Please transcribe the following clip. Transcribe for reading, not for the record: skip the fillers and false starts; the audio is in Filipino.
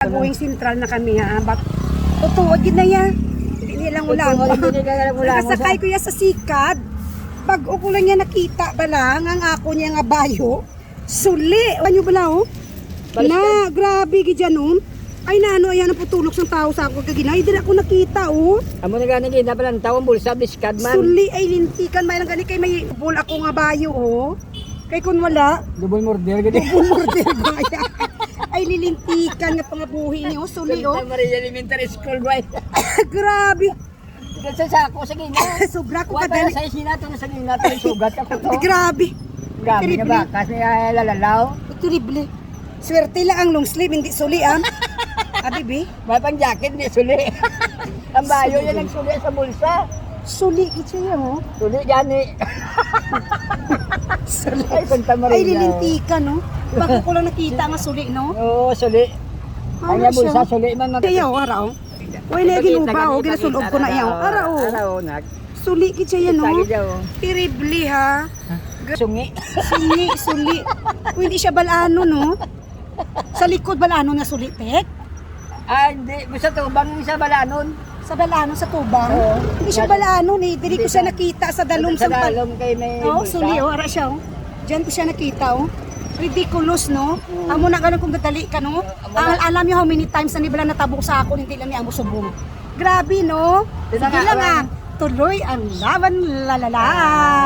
Going sentral na kami ha. Totoo, gid na yan. Hindi nilang ulang. Nakasakay ko yan sa sikad. Pag ko lang niya nakita bala, ang ako niya nga bayo. Suli. Ano bala oh? Na, grabe gid yan oh. Ay naano, ayan ang putulok ng tao sa ako kaginay. Hindi ako nakita oh. Amo na gani gina pala ang tawang bulsa biskad man. Suli ay lintikan. May lang gani kay may bol ako nga bayo oh. Kay kun wala. Double murder gani. Bumurder baya. Ay lilintikan nga pangabuhi ni oh. Suli oh. Santa Maria Elementary School boy. Grabe. Kasi sa ako sa gina. Sobra ko Wala kadali. sa sinato na sa gina to sugat ako to. Grabe. Grabe na ba kasi lalalaw. Terrible. Swerte lang ang long sleeve, hindi suli ah. Abi, May pang jacket ni suli. Ang bayo yan ang suli sa bulsa. suli ito yan oh. Suli gani. Suli. Ay Santa Maria. Ay lilintikan no. Bago ko lang nakita nga suli no. Oo, suli. Ang Ano bulsa siya? suli man Kaya oh, araw. Uy, na ginuba oh, ginasulod ko na iyaw. Araw. Araw nak. Suli ito yan no. Tagi daw. Terrible ha. Sungi. Suli. Uy, hindi siya balano no. Sa likod balano nga suli, pek. Ah, hindi. Gusto to, bang sa balanon? Sa balano sa tubang. Oo. Hindi siya balano ni. Dili ko siya nakita sa dalom Sa sa dalom kay may oh, bulsa. suli oh, ara siya oh. Diyan ko siya nakita oh. Ridiculous no. Amo na ganun kung dadali ka no. Alam niyo how many times na nibala natabok sa ako hindi lang ni amo subong. Grabe no. Sige Sige lang ah. Tuloy ang laban lalala.